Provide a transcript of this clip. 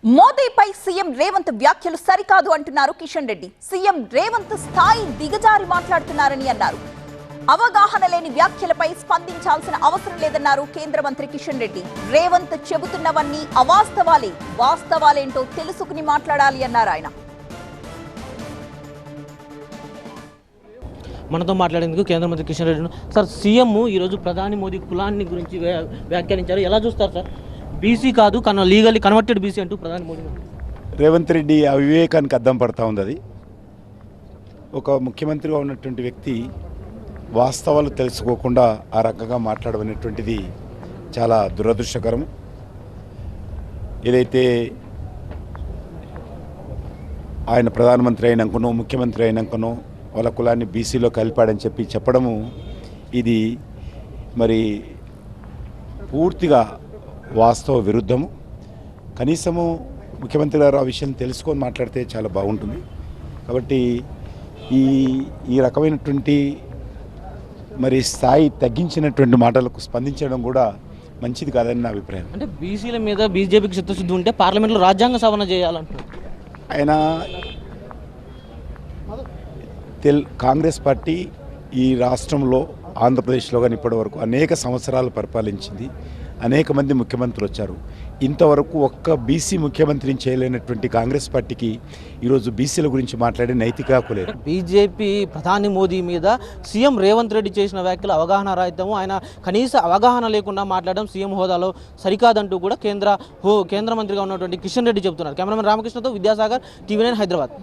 మోదీపై సీఎం రేవంత్ వ్యాఖ్యలు సరికాదు అంటున్నారు కిషన్ రెడ్డి. సీఎం రేవంత్ స్థాయి దిగజారి మాట్లాడుతున్నారని అన్నారు. అవగాహన లేని వ్యాఖ్యలపై స్పందించాల్సిన అవసరం లేదన్నారు కేంద్ర మంత్రి కిషన్ రెడ్డి. రేవంత్ చెబుతున్నవన్నీ అవాస్తవాలే, వాస్తవాలేంటో తెలుసుకుని మాట్లాడాలి అన్నారు ఆయన. మనతో మాట్లాడేందుకు కేంద్ర మంత్రి కిషన్ రెడ్డి. సార్, సీఎం ఈరోజు ప్రధాని మోదీ కులాన్ని గురించి వ్యాఖ్యానించారు. ఎలా చూస్తారు సార్? బీసీ కాదు, లీగల్లీ కన్వర్టెడ్ బీసీ అంటూ ప్రధాని మోదీ. రేవంత్ రెడ్డి అవివేకానికి అద్దం పడతా ఉంది. అది ఒక ముఖ్యమంత్రిగా ఉన్నటువంటి వ్యక్తి వాస్తవాలు తెలుసుకోకుండా ఆ రకంగా మాట్లాడమనేటువంటిది చాలా దురదృష్టకరం. ఏదైతే ఆయన ప్రధానమంత్రి అయినాకనో ముఖ్యమంత్రి అయినాకనో వాళ్ళ కులాన్ని బీసీలో కలిపాడని చెప్పడము ఇది మరి పూర్తిగా వాస్తవ విరుద్ధము. కనీసము ముఖ్యమంత్రి గారు ఆ విషయం తెలుసుకొని మాట్లాడితే చాలా బాగుంటుంది. కాబట్టి ఈ రకమైనటువంటి మరి స్థాయి తగ్గించినటువంటి మాటలకు స్పందించడం కూడా మంచిది కాదని నా అభిప్రాయం. అంటే బీసీల మీద బీజేపీకి చిత్తశుద్ధి ఉంటే పార్లమెంట్లో రాజ్యాంగ సవరణ చేయాలంటారు ఆయన. కాంగ్రెస్ పార్టీ ఈ రాష్ట్రంలో ఆంధ్రప్రదేశ్లో కానీ ఇప్పటివరకు అనేక సంవత్సరాలు పరిపాలించింది. అనేక మంది ముఖ్యమంత్రులు వచ్చారు. ఇంతవరకు ఒక్క బీసీ ముఖ్యమంత్రిని చేయలేనటువంటి కాంగ్రెస్ పార్టీకి ఈరోజు బీసీల గురించి మాట్లాడే నైతిక హక్కు లేదు. బీజేపీ ప్రధాని మోదీ మీద సీఎం రేవంత్ రెడ్డి చేసిన వ్యాఖ్యలు అవగాహన రహితము, ఆయన కనీస అవగాహన లేకుండా మాట్లాడడం సీఎం హోదాలో సరికాదంటూ కూడా కేంద్ర మంత్రిగా ఉన్నటువంటి కిషన్ రెడ్డి చెబుతున్నారు. కెమెరామెన్ రామకృష్ణతో విద్యాసాగర్, TV9 హైదరాబాద్.